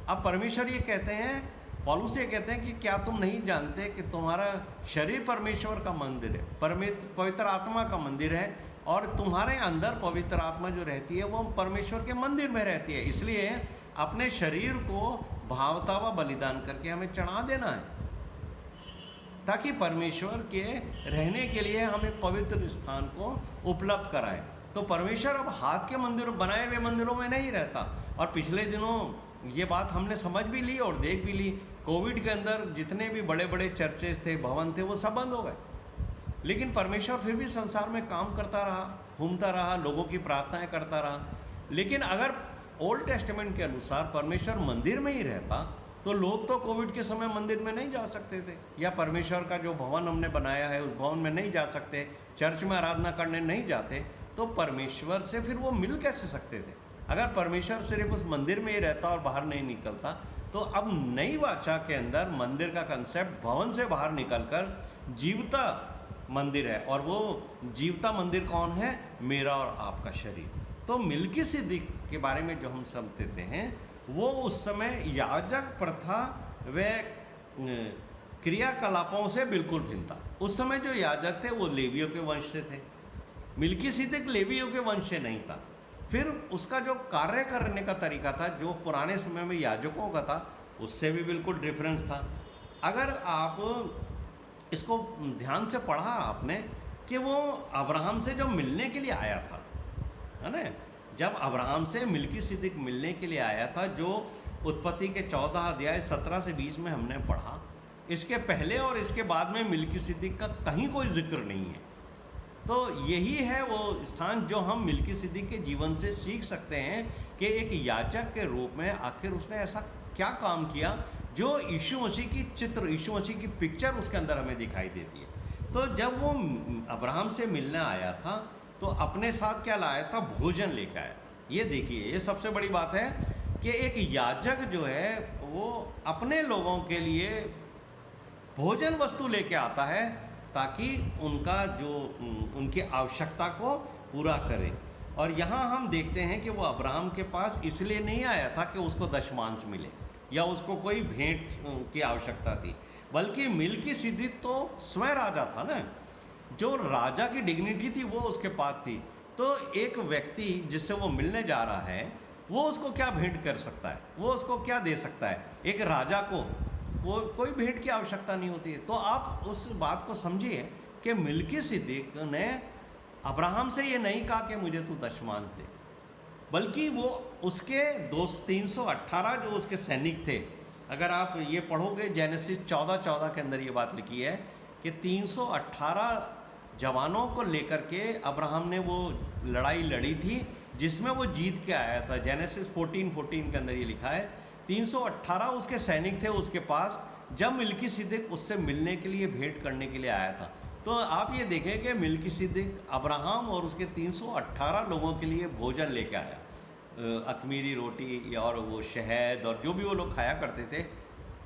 अब परमेश्वर ये कहते हैं, पौलुस ये कहते हैं कि क्या तुम नहीं जानते कि तुम्हारा शरीर परमेश्वर का मंदिर है, पवित्र आत्मा का मंदिर है और तुम्हारे अंदर पवित्र आत्मा जो रहती है वो परमेश्वर के मंदिर में रहती है। इसलिए अपने शरीर को भावता व बलिदान करके हमें चढ़ा देना है, ताकि परमेश्वर के रहने के लिए हमें पवित्र स्थान को उपलब्ध कराएं। तो परमेश्वर अब हाथ के मंदिरों, बनाए हुए मंदिरों में नहीं रहता। और पिछले दिनों ये बात हमने समझ भी ली और देख भी ली। कोविड के अंदर जितने भी बड़े बड़े चर्चेज थे, भवन थे, वो सब बंद हो गए, लेकिन परमेश्वर फिर भी संसार में काम करता रहा, घूमता रहा, लोगों की प्रार्थनाएं करता रहा। लेकिन अगर ओल्ड टेस्टामेंट के अनुसार परमेश्वर मंदिर में ही रहता तो लोग तो कोविड के समय मंदिर में नहीं जा सकते थे, या परमेश्वर का जो भवन हमने बनाया है उस भवन में नहीं जा सकते, चर्च में आराधना करने नहीं जाते, तो परमेश्वर से फिर वो मिल कैसे सकते थे? अगर परमेश्वर सिर्फ उस मंदिर में ही रहता और बाहर नहीं निकलता, तो अब नई वाचा के अंदर मंदिर का कंसेप्ट भवन से बाहर निकलकर जीवता मंदिर है। और वो जीवता मंदिर कौन है? मेरा और आपका शरीर। तो मिल्कीसिदक के बारे में जो हम समझते हैं, वो उस समय याजक प्रथा व क्रियाकलापों से बिल्कुल भिन्न था। उस समय जो याजक थे वो लेवियों के वंश से थे, मिल्कीसिदक लेवियों के वंश से नहीं था। फिर उसका जो कार्य करने का तरीका था, जो पुराने समय में याजकों का था, उससे भी बिल्कुल डिफरेंस था। अगर आप इसको ध्यान से पढ़ा आपने कि वो अब्राहम से जो मिलने के लिए आया था, है ना, जब अब्राहम से मिल्कीसिदक मिलने के लिए आया था, जो उत्पत्ति के 14 अध्याय 17 से 20 में हमने पढ़ा, इसके पहले और इसके बाद में मिल्कीसिदक का कहीं कोई जिक्र नहीं है। तो यही है वो स्थान जो हम मिल्कीसिदक के जीवन से सीख सकते हैं कि एक याजक के रूप में आखिर उसने ऐसा क्या काम किया जो यीशु मसीह की चित्र, यीशु मसीह की पिक्चर उसके अंदर हमें दिखाई देती है। तो जब वो अब्राहम से मिलने आया था तो अपने साथ क्या लाया था? भोजन लेकर आया था। ये देखिए, ये सबसे बड़ी बात है कि एक याजक जो है वो अपने लोगों के लिए भोजन वस्तु लेके आता है ताकि उनकी आवश्यकता को पूरा करे। और यहाँ हम देखते हैं कि वो अब्राहम के पास इसलिए नहीं आया था कि उसको दशमांश मिले या उसको कोई भेंट की आवश्यकता थी, बल्कि मिल्कीसिदक तो स्वयं राजा था ना, जो राजा की डिग्निटी थी वो उसके पास थी। तो एक व्यक्ति जिससे वो मिलने जा रहा है, वो उसको क्या भेंट कर सकता है? वो उसको क्या दे सकता है? एक राजा को कोई भेंट की आवश्यकता नहीं होती है। तो आप उस बात को समझिए कि मिल्कीसिदक ने अब्राहम से ये नहीं कहा कि मुझे तू दशमांश दे, बल्कि वो उसके 318 जो उसके सैनिक थे, अगर आप ये पढ़ोगे जेनेसिस 14:14 के अंदर ये बात लिखी है कि 318 जवानों को लेकर के अब्राहम ने वो लड़ाई लड़ी थी जिसमें वो जीत के आया था। जेनेसिस 14:14 के अंदर ये लिखा है 318 उसके सैनिक थे उसके पास, जब मिल्कीसिदक उससे मिलने के लिए, भेंट करने के लिए आया था। तो आप ये देखें कि मिल्कीसिदक अब्राहम और उसके 318 लोगों के लिए भोजन लेके आया, अखमीरी रोटी और वो शहद और जो भी वो लोग खाया करते थे।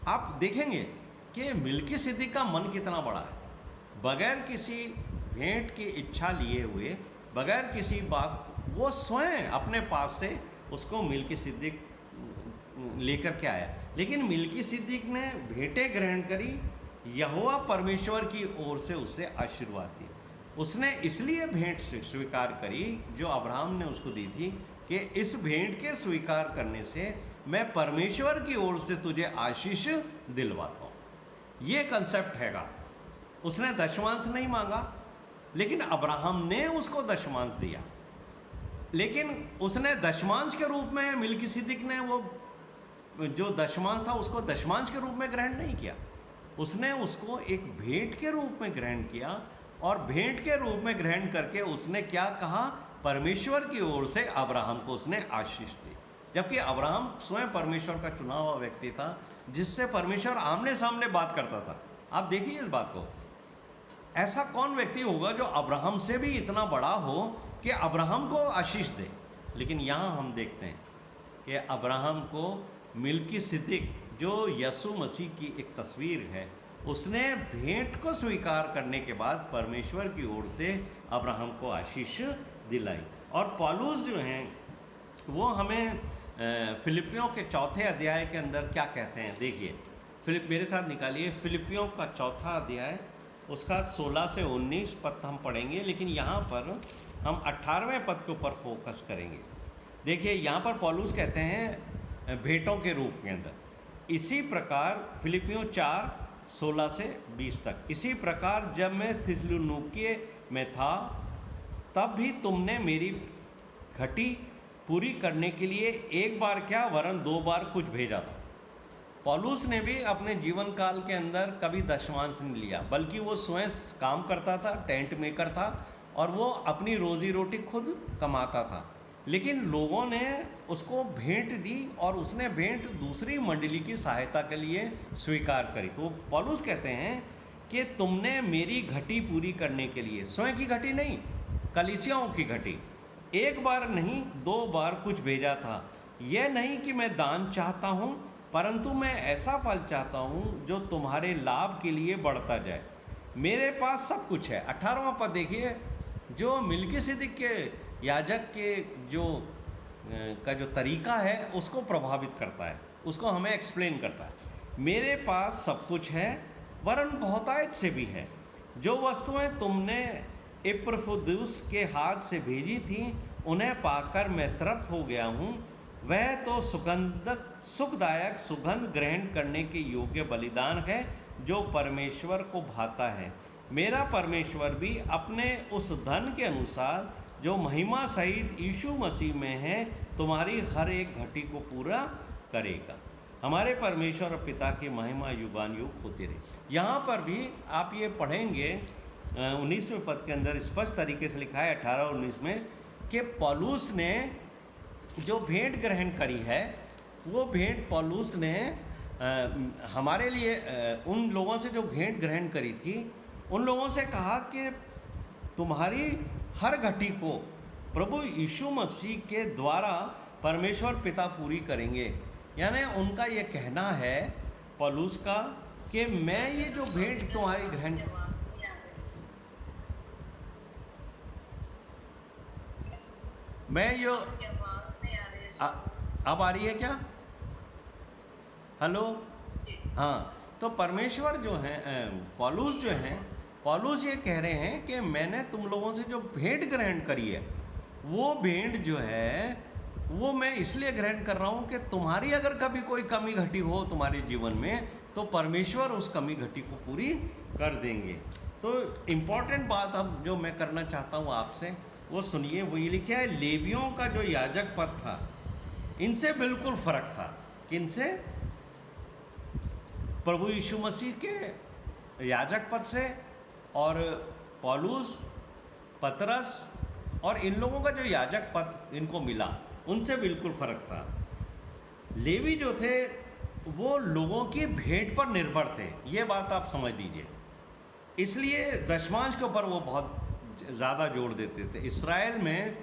आप देखेंगे कि मिल्कीसिदक का मन कितना बड़ा है, बगैर किसी भेंट की इच्छा लिए हुए, बगैर किसी बात, वो स्वयं अपने पास से उसको मिल्कीसिदक लेकर के आया। लेकिन मिल्कीसिदक ने भेंटें ग्रहण करी, यहोवा परमेश्वर की ओर से उसे आशीर्वाद दिया। उसने इसलिए भेंट स्वीकार करी जो अब्राहम ने उसको दी थी कि इस भेंट के स्वीकार करने से मैं परमेश्वर की ओर से तुझे आशीष दिलवाता हूँ। ये कंसेप्ट हैगा। उसने दशमांश नहीं मांगा, लेकिन अब्राहम ने उसको दशमांश दिया। लेकिन उसने दशमांश के रूप में, मिल्कीसिदक ने वो जो दशमांश था उसको दशमांश के रूप में ग्रहण नहीं किया, उसने उसको एक भेंट के रूप में ग्रहण किया। और भेंट के रूप में ग्रहण करके उसने क्या कहा? परमेश्वर की ओर से अब्राहम को उसने आशीष दी। जबकि अब्राहम स्वयं परमेश्वर का चुना हुआ व्यक्ति था, जिससे परमेश्वर आमने सामने बात करता था। आप देखिए इस बात को, ऐसा कौन व्यक्ति होगा जो अब्राहम से भी इतना बड़ा हो कि अब्राहम को आशीष दे। लेकिन यहाँ हम देखते हैं कि अब्राहम को मिल्कीसिदक, जो यीशु मसीह की एक तस्वीर है, उसने भेंट को स्वीकार करने के बाद परमेश्वर की ओर से अब्राहम को आशीष दिलाई। और पौलुस जो हैं वो हमें फिलिपियों के 4 अध्याय के अंदर क्या कहते हैं, देखिए। मेरे साथ निकालिए फिलिपियों का 4 अध्याय, उसका 16 से 19 पद हम पढ़ेंगे, लेकिन यहाँ पर हम 18वें पद के ऊपर फोकस करेंगे। देखिए यहाँ पर पौलुस कहते हैं भेंटों के रूप के अंदर। इसी प्रकार फिलिपियों 4:16 से 20 तक, इसी प्रकार जब मैं थिस्सलुनीके में था तब भी तुमने मेरी घटी पूरी करने के लिए एक बार क्या वरन 2 बार कुछ भेजा था। पौलुस ने भी अपने जीवन काल के अंदर कभी दशमांश नहीं लिया, बल्कि वो स्वयं काम करता था, टेंट मेकर था, और वो अपनी रोजी रोटी खुद कमाता था। लेकिन लोगों ने उसको भेंट दी और उसने भेंट दूसरी मंडली की सहायता के लिए स्वीकार करी। तो पौलुस कहते हैं कि तुमने मेरी घटी पूरी करने के लिए, स्वयं की घटी नहीं, कलीसियाओं की घटी, एक बार नहीं 2 बार कुछ भेजा था। यह नहीं कि मैं दान चाहता हूँ, परंतु मैं ऐसा फल चाहता हूँ जो तुम्हारे लाभ के लिए बढ़ता जाए। मेरे पास सब कुछ है। 18वां पद देखिए, जो मिल्कीसिदक के याजक के जो तरीका है उसको प्रभावित करता है, उसको हमें एक्सप्लेन करता है। मेरे पास सब कुछ है, वरन बहुतायत से भी है। जो वस्तुएं तुमने इपफ्रुदीतुस के हाथ से भेजी थीं, उन्हें पाकर मैं तृप्त हो गया हूँ। वह तो सुखदायक सुगंध ग्रहण करने के योग्य बलिदान है जो परमेश्वर को भाता है। मेरा परमेश्वर भी अपने उस धन के अनुसार जो महिमा सहित यीशु मसीह में है तुम्हारी हर एक घटी को पूरा करेगा। हमारे परमेश्वर और पिता की महिमा युगान युग होती रहे। यहाँ पर भी आप ये पढ़ेंगे 19वें पद के अंदर स्पष्ट तरीके से लिखा है 18 और 19 में कि पौलुस ने जो भेंट ग्रहण करी है, वो भेंट पौलुस ने हमारे लिए उन लोगों से जो भेंट ग्रहण करी थी, उन लोगों से कहा कि तुम्हारी हर घटी को प्रभु यीशु मसीह के द्वारा परमेश्वर पिता पूरी करेंगे। यानी उनका ये कहना है पौलुस का कि मैं ये जो भेंट तुम्हारी ग्रहण, मैं यो अब आ रही है क्या? हेलो, हाँ। तो परमेश्वर जो है, पौलुस जो हैं, पौलुस ये कह रहे हैं कि मैंने तुम लोगों से जो भेंट ग्रहण करी है, वो भेंट जो है वो मैं इसलिए ग्रहण कर रहा हूँ कि तुम्हारी अगर कभी कोई कमी घटी हो तुम्हारे जीवन में, तो परमेश्वर उस कमी घटी को पूरी कर देंगे। तो इम्पॉर्टेंट बात अब जो मैं करना चाहता हूँ आपसे, वो सुनिए। वो ये लिखा है, लेवियों का जो याजक पद था इनसे बिल्कुल फ़र्क था। किनसे? प्रभु यीशु मसीह के याजक पद से। और पौलुस, पतरस और इन लोगों का जो याजक पद इनको मिला, उनसे बिल्कुल फ़र्क था। लेवी जो थे वो लोगों की भेंट पर निर्भर थे, ये बात आप समझ लीजिए। इसलिए दशमांश के ऊपर वो बहुत ज़्यादा जोर देते थे। इस्राएल में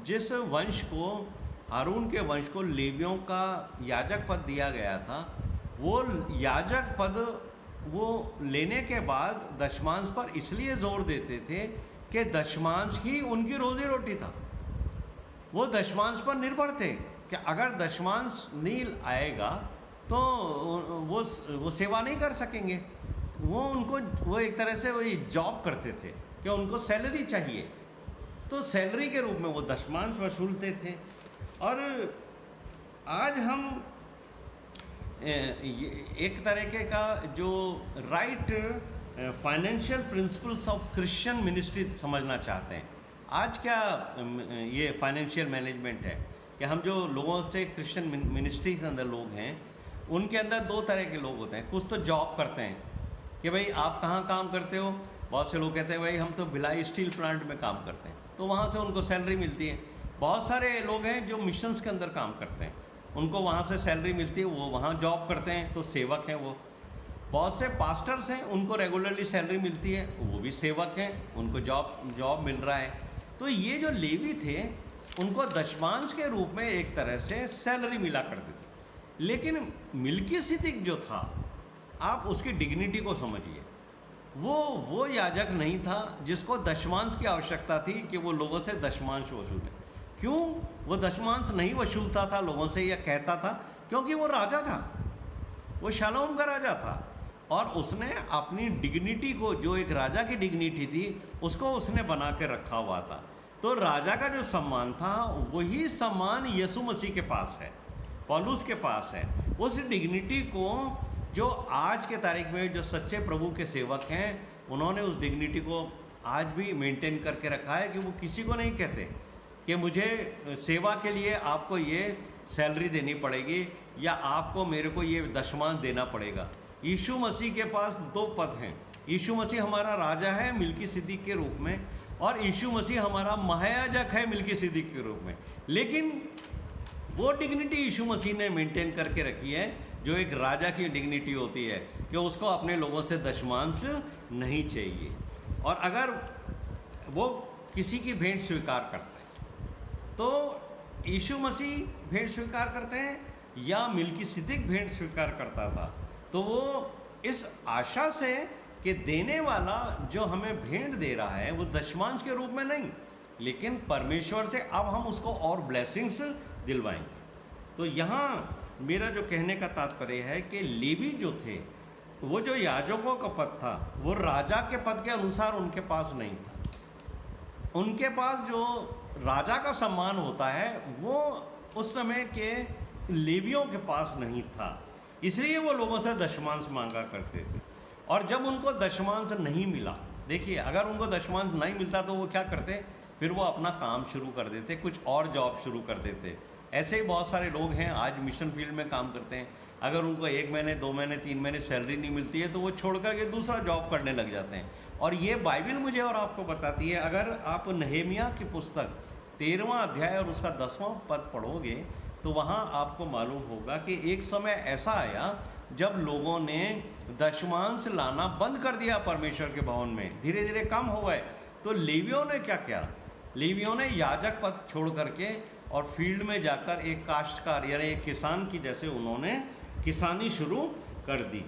जिस वंश को, हारून के वंश को लेवियों का याजक पद दिया गया था, वो याजक पद वो लेने के बाद दशमांश पर इसलिए जोर देते थे कि दशमांश ही उनकी रोजी रोटी था। वो दशमांश पर निर्भर थे कि अगर दशमांश नहीं आएगा तो वो सेवा नहीं कर सकेंगे। वो एक तरह से वो जॉब करते थे कि उनको सैलरी चाहिए, तो सैलरी के रूप में वो दशमांश वसूलते थे। और आज हम एक तरीके का जो right financial principles of Christian ministry समझना चाहते हैं। आज क्या ये फाइनेंशियल मैनेजमेंट है कि हम जो लोगों से क्रिश्चियन मिनिस्ट्री के अंदर लोग हैं, उनके अंदर 2 तरह के लोग होते हैं। कुछ तो जॉब करते हैं कि भाई आप कहाँ काम करते हो। बहुत से लोग कहते हैं भाई हम तो भिलाई स्टील प्लांट में काम करते हैं, तो वहाँ से उनको सैलरी मिलती है। बहुत सारे लोग हैं जो मिशंस के अंदर काम करते हैं, उनको वहाँ से सैलरी मिलती है, वो वहाँ जॉब करते हैं, तो सेवक हैं वो। बहुत से पास्टर्स हैं, उनको रेगुलरली सैलरी मिलती है, वो भी सेवक हैं, उनको जॉब मिल रहा है। तो ये जो लेवी थे उनको दशमांश के रूप में एक तरह से सैलरी मिला करती थी। लेकिन मिल्कीसिदक जो था, आप उसकी डिग्निटी को समझिए। वो याजक नहीं था जिसको दशमांश की आवश्यकता थी कि वो लोगों से दशमांश वसूले। क्यों वो दशमांश नहीं वसूलता था लोगों से या कहता था? क्योंकि वो राजा था, वो शालोम का राजा था, और उसने अपनी डिग्निटी को, जो एक राजा की डिग्निटी थी, उसको उसने बना के रखा हुआ था। तो राजा का जो सम्मान था वही सम्मान यीशु मसीह के पास है। पौलुस के पास है। उस डिग्निटी को जो आज के तारीख में जो सच्चे प्रभु के सेवक हैं उन्होंने उस डिग्निटी को आज भी मेंटेन करके रखा है कि वो किसी को नहीं कहते कि मुझे सेवा के लिए आपको ये सैलरी देनी पड़ेगी या आपको मेरे को ये दशमांश देना पड़ेगा। यीशु मसीह के पास दो पद हैं। यीशु मसीह हमारा राजा है मिल्कीसिदक के रूप में, और यीशु मसीह हमारा महायाजक है मिल्कीसिदक के रूप में। लेकिन वो डिग्निटी यीशु मसीह ने मेंटेन करके रखी है जो एक राजा की डिग्निटी होती है कि उसको अपने लोगों से दशमांश नहीं चाहिए। और अगर वो किसी की भेंट स्वीकार करता है तो यीशु मसीह भेंट स्वीकार करते हैं या मिल्कीसिदक भेंट स्वीकार करता था, तो वो इस आशा से कि देने वाला जो हमें भेंट दे रहा है वो दशमांश के रूप में नहीं, लेकिन परमेश्वर से अब हम उसको और ब्लेसिंग्स दिलवाएंगे। तो यहाँ मेरा जो कहने का तात्पर्य है कि लेवी जो थे वो जो याजकों का पद था वो राजा के पद के अनुसार उनके पास नहीं था। उनके पास जो राजा का सम्मान होता है वो उस समय के लेवियों के पास नहीं था, इसलिए वो लोगों से दशमांश मांगा करते थे। और जब उनको दशमांश नहीं मिला, देखिए अगर उनको दशमांश नहीं मिलता तो वो क्या करते, फिर वो अपना काम शुरू कर देते, कुछ और जॉब शुरू कर देते। ऐसे ही बहुत सारे लोग हैं आज मिशन फील्ड में काम करते हैं, अगर उनको 1 महीने 2 महीने 3 महीने सैलरी नहीं मिलती है तो वो छोड़ करके दूसरा जॉब करने लग जाते हैं। और ये बाइबल मुझे और आपको बताती है, अगर आप नहमिया की पुस्तक 13वां अध्याय और उसका 10वां पद पढ़ोगे तो वहाँ आपको मालूम होगा कि एक समय ऐसा आया जब लोगों ने दशमांश लाना बंद कर दिया परमेश्वर के भवन में, धीरे धीरे कम हो गए। तो लेवियों ने क्या किया, लेवियों ने याजक पद छोड़ करके और फील्ड में जाकर एक काश्तकार यानी एक किसान की जैसे उन्होंने किसानी शुरू कर दी,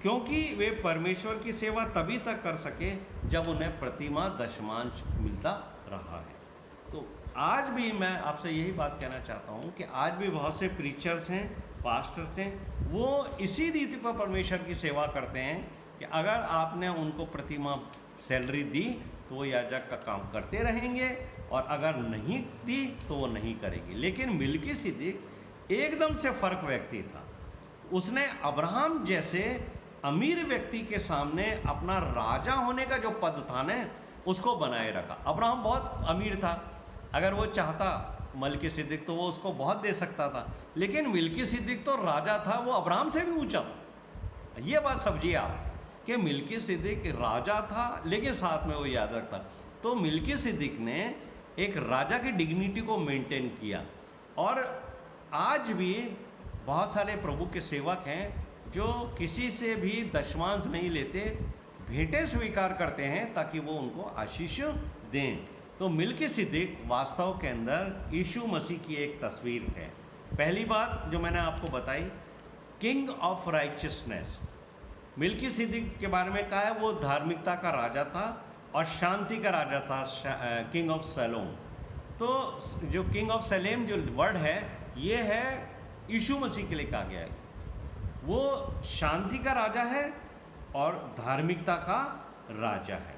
क्योंकि वे परमेश्वर की सेवा तभी तक कर सके जब उन्हें प्रतिमा दशमांश मिलता रहा है। तो आज भी मैं आपसे यही बात कहना चाहता हूँ कि आज भी बहुत से प्रीचर्स हैं, पास्टर्स हैं, वो इसी रीति पर परमेश्वर की सेवा करते हैं कि अगर आपने उनको प्रतिमा सैलरी दी तो वो याजक का काम करते रहेंगे और अगर नहीं दी तो वो नहीं करेंगे। लेकिन मिल्कीसिदक एकदम से फर्क व्यक्ति था। उसने अब्राहम जैसे अमीर व्यक्ति के सामने अपना राजा होने का जो पद था ना उसको बनाए रखा। अब्राहम बहुत अमीर था, अगर वो चाहता मिल्कीसिदक तो वो उसको बहुत दे सकता था, लेकिन मिल्कीसिदक तो राजा था, वो अब्राहम से भी ऊंचा था। ये बात समझिए आप कि मिल्कीसिदक राजा था लेकिन साथ में वो याजक था। तो मिल्कीसिदक ने एक राजा की डिग्निटी को मेंटेन किया। और आज भी बहुत सारे प्रभु के सेवक हैं जो किसी से भी दशमांश नहीं लेते, भेंटें स्वीकार करते हैं ताकि वो उनको आशीष दें। तो मिल्कीसिदक वास्तव के अंदर यीशु मसीह की एक तस्वीर है। पहली बात जो मैंने आपको बताई, किंग ऑफ राइचियसनेस। मिल्कीसिदक के बारे में कहा है वो धार्मिकता का राजा था और शांति का राजा था, किंग ऑफ सैलोम। तो जो किंग ऑफ सैलेम जो वर्ड है ये है यीशु मसीह के लिए कहा गया है। वो शांति का राजा है और धार्मिकता का राजा है।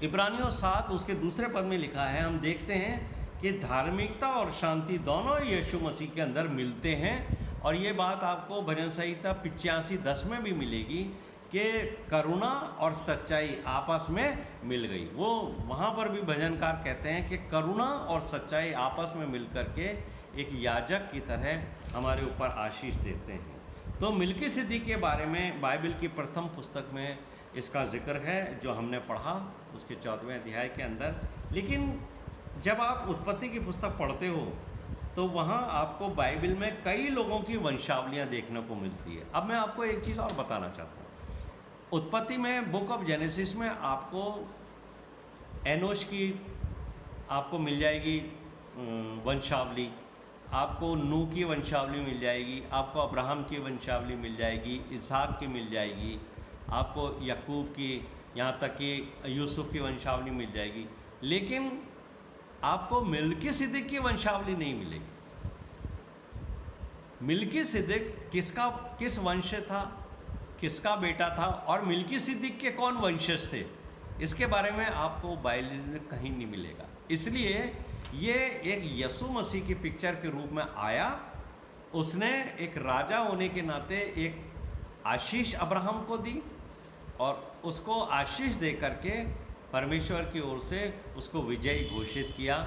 इब्रानियों 7 उसके दूसरे पद में लिखा है, हम देखते हैं कि धार्मिकता और शांति दोनों यीशु मसीह के अंदर मिलते हैं। और ये बात आपको भजन संहिता 85:10 में भी मिलेगी कि करुणा और सच्चाई आपस में मिल गई। वो वहाँ पर भी भजनकार कहते हैं कि करुणा और सच्चाई आपस में मिल कर के एक याजक की तरह हमारे ऊपर आशीष देते हैं। तो मिल्कीसिदक के बारे में बाइबल की प्रथम पुस्तक में इसका जिक्र है जो हमने पढ़ा उसके 14वें अध्याय के अंदर। लेकिन जब आप उत्पत्ति की पुस्तक पढ़ते हो तो वहाँ आपको बाइबल में कई लोगों की वंशावलियाँ देखने को मिलती है। अब मैं आपको एक चीज़ और बताना चाहता हूँ। उत्पत्ति में बुक ऑफ जेनेसिस में आपको एनोश की आपको मिल जाएगी वंशावली, आपको नूह की वंशावली मिल जाएगी, आपको अब्राहम की वंशावली मिल जाएगी, इसहाक की मिल जाएगी, आपको याकूब की, यहाँ तक कि यूसुफ की वंशावली मिल जाएगी। लेकिन आपको मिल्कीसिदक की वंशावली नहीं मिलेगी। मिल्कीसिदक किस वंश था, किसका बेटा था और मिल्कीसिदक के कौन वंशज थे, इसके बारे में आपको बाइबल में कहीं नहीं मिलेगा। इसलिए ये एक यीशु मसीह की पिक्चर के रूप में आया, उसने एक राजा होने के नाते एक आशीष अब्राहम को दी और उसको आशीष दे करके परमेश्वर की ओर से उसको विजयी घोषित किया।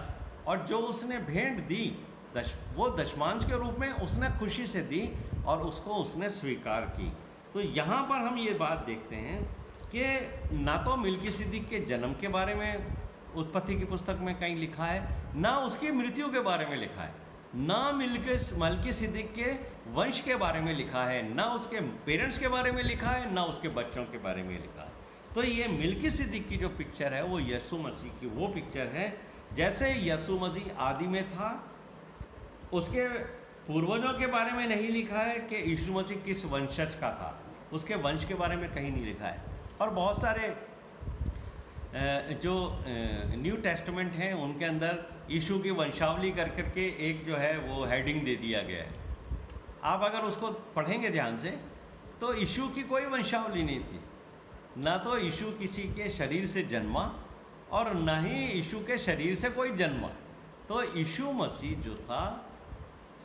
और जो उसने भेंट दी वो दशमांश के रूप में उसने खुशी से दी और उसको उसने स्वीकार की। तो यहाँ पर हम ये बात देखते हैं कि ना तो मिल्कीसिदक के जन्म के बारे में उत्पत्ति की पुस्तक में कहीं लिखा है, ना उसकी मृत्यु के बारे में लिखा है, ना मिल्कीसिदक के वंश के बारे में लिखा है, ना उसके पेरेंट्स के बारे में लिखा है, ना उसके बच्चों के बारे में लिखा है। तो ये मिल्कीसिदक की जो पिक्चर है वो यीशु मसीह की वो पिक्चर है। जैसे यीशु मसीह आदि में था, उसके पूर्वजों के बारे में नहीं लिखा है कि यीशु मसीह किस वंशज का था, उसके वंश के बारे में कहीं नहीं लिखा है। और बहुत सारे जो न्यू टेस्टमेंट हैं उनके अंदर यीशु की वंशावली कर करके एक जो है वो हेडिंग दे दिया गया है। आप अगर उसको पढ़ेंगे ध्यान से तो यीशु की कोई वंशावली नहीं थी, ना तो यीशु किसी के शरीर से जन्मा और ना ही यीशु के शरीर से कोई जन्मा। तो यीशु मसीह जो था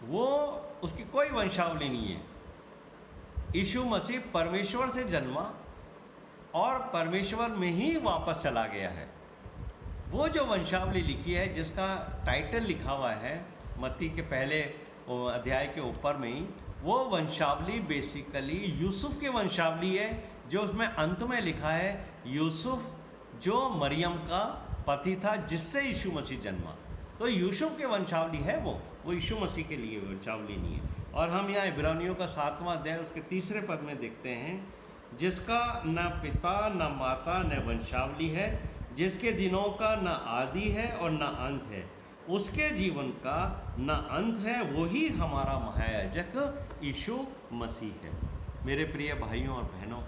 वो उसकी कोई वंशावली नहीं है। यीशु मसीह परमेश्वर से जन्मा और परमेश्वर में ही वापस चला गया है। वो जो वंशावली लिखी है जिसका टाइटल लिखा हुआ है मत्ती के पहले अध्याय के ऊपर में ही, वो वंशावली बेसिकली यूसुफ की वंशावली है, जो उसमें अंत में लिखा है यूसुफ जो मरियम का पति था जिससे यीशु मसीह जन्मा। तो यूसुफ के वंशावली है वो यीशु मसीह के लिए वंशावली नहीं है। और हम यहाँ इब्रानियों का 7वां अध्याय उसके 3 पद में देखते हैं, जिसका न पिता न माता न वंशावली है, जिसके दिनों का न आदि है और न अंत है, उसके जीवन का न अंत है, वही हमारा महायाजक यीशु मसीह है। मेरे प्रिय भाइयों और बहनों,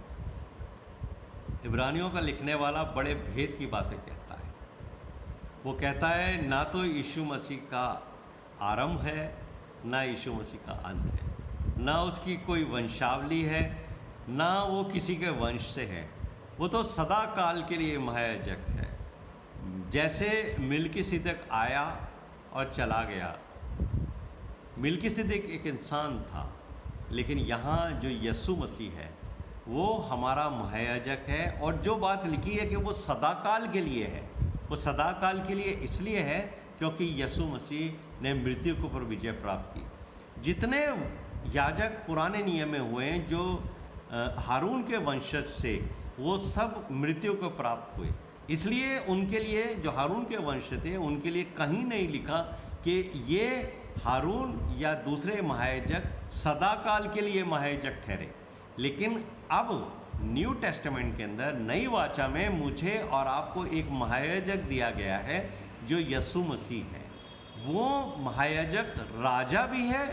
इब्रानियों का लिखने वाला बड़े भेद की बातें कहता है। वो कहता है ना तो यीशु मसीह का आरंभ है, ना यीशु मसीह का अंत है, ना उसकी कोई वंशावली है, ना वो किसी के वंश से है। वो तो सदा काल के लिए महायाजक है। जैसे मिल्कीसिदक आया और चला गया, मिल्कीसिदक एक इंसान था, लेकिन यहाँ जो यीशु मसीह है वो हमारा महायाजक है। और जो बात लिखी है कि वो सदा काल के लिए है, वो सदा काल के लिए इसलिए है क्योंकि यीशु मसीह ने मृत्यु के ऊपर विजय प्राप्त की। जितने याजक पुराने नियम में हुए हैं जो हारून के वंशज से, वो सब मृत्यु को प्राप्त हुए। इसलिए उनके लिए, जो हारून के वंश थे, उनके लिए कहीं नहीं लिखा कि ये हारून या दूसरे महायाजक सदा काल के लिए महायाजक ठहरे। लेकिन अब न्यू टेस्टामेंट के अंदर नई वाचा में मुझे और आपको एक महायाजक दिया गया है जो यीशु मसीह है। वो महायाजक राजा भी है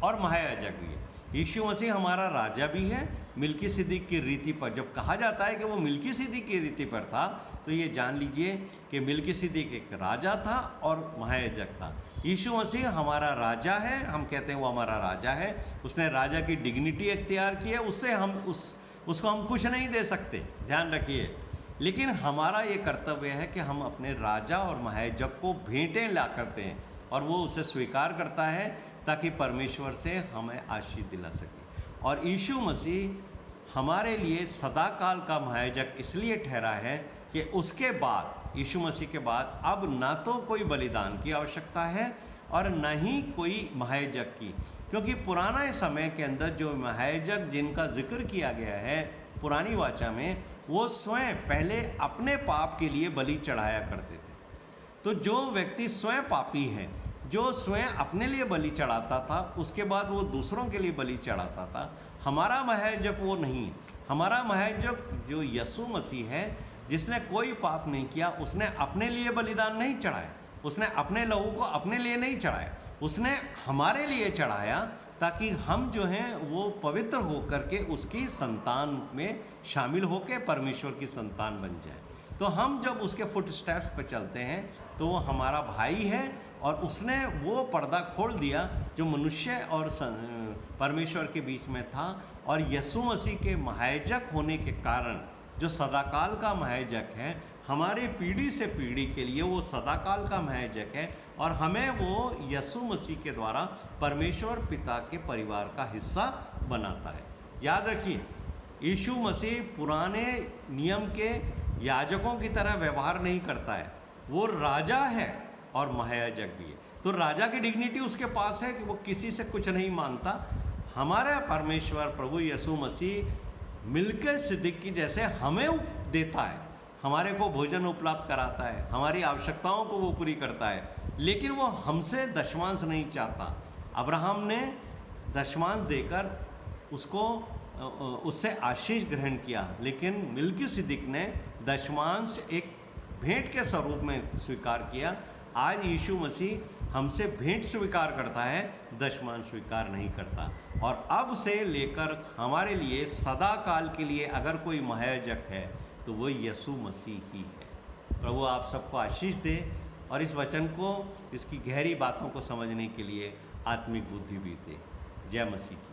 और महायाजक भी है। यीशु मसीह हमारा राजा भी है मिल्कीसिदक की रीति पर। जब कहा जाता है कि वो मिल्कीसिदक की रीति पर था, तो ये जान लीजिए कि मिल्कीसिदक एक राजा था और महायाजक था। यीशु मसीह हमारा राजा है, हम कहते हैं वो हमारा राजा है। उसने राजा की डिग्निटी इख्तियार की है, उससे हम उसको हम कुछ नहीं दे सकते, ध्यान रखिए। लेकिन हमारा ये कर्तव्य है कि हम अपने राजा और महायाजक को भेंटें ला करते हैं और वो उसे स्वीकार करता है ताकि परमेश्वर से हमें आशीष दिला सके। और यीशु मसीह हमारे लिए सदाकाल का महायाजक इसलिए ठहरा है कि उसके बाद, यीशु मसीह के बाद अब ना तो कोई बलिदान की आवश्यकता है और न ही कोई महायाजक की, क्योंकि पुराने समय के अंदर जो महायाजक जिनका जिक्र किया गया है पुरानी वाचा में, वो स्वयं पहले अपने पाप के लिए बलि चढ़ाया करते थे। तो जो व्यक्ति स्वयं पापी है, जो स्वयं अपने लिए बलि चढ़ाता था, उसके बाद वो दूसरों के लिए बलि चढ़ाता था। हमारा महायाजक वो नहीं है। हमारा महायाजक जो यीशु मसीह है, जिसने कोई पाप नहीं किया, उसने अपने लिए बलिदान नहीं चढ़ाया, उसने अपने लहू को अपने लिए नहीं चढ़ाया, उसने हमारे लिए चढ़ाया ताकि हम जो हैं वो पवित्र होकर के उसकी संतान में शामिल होकर परमेश्वर की संतान बन जाए। तो हम जब उसके फुट स्टेप्स पर चलते हैं तो वो हमारा भाई है और उसने वो पर्दा खोल दिया जो मनुष्य और परमेश्वर के बीच में था। और यीशु मसीह के महायाजक होने के कारण, जो सदाकाल का महायाजक है, हमारे पीढ़ी से पीढ़ी के लिए वो सदाकाल का महायाजक है और हमें वो यीशु मसीह के द्वारा परमेश्वर पिता के परिवार का हिस्सा बनाता है। याद रखिए, यीशु मसीह पुराने नियम के याजकों की तरह व्यवहार नहीं करता है। वो राजा है और महायाजक भी है, तो राजा की डिग्निटी उसके पास है कि वो किसी से कुछ नहीं मांगता। हमारा परमेश्वर प्रभु यीशु मसीह मिल्कियदीक की जैसे हमें देता है, हमारे को भोजन उपलब्ध कराता है, हमारी आवश्यकताओं को वो पूरी करता है, लेकिन वो हमसे दशमांश नहीं चाहता। अब्राहम ने दशमांश देकर उससे आशीष ग्रहण किया, लेकिन मिल्कियदीक ने दशमांश एक भेंट के स्वरूप में स्वीकार किया। आज यीशु मसीह हमसे भेंट स्वीकार करता है, दशमांश स्वीकार नहीं करता। और अब से लेकर हमारे लिए सदा काल के लिए अगर कोई महायाजक है तो वो यीशु मसीह ही है। प्रभु आप सबको आशीष दे और इस वचन को, इसकी गहरी बातों को समझने के लिए आत्मिक बुद्धि भी दे। जय मसीह की।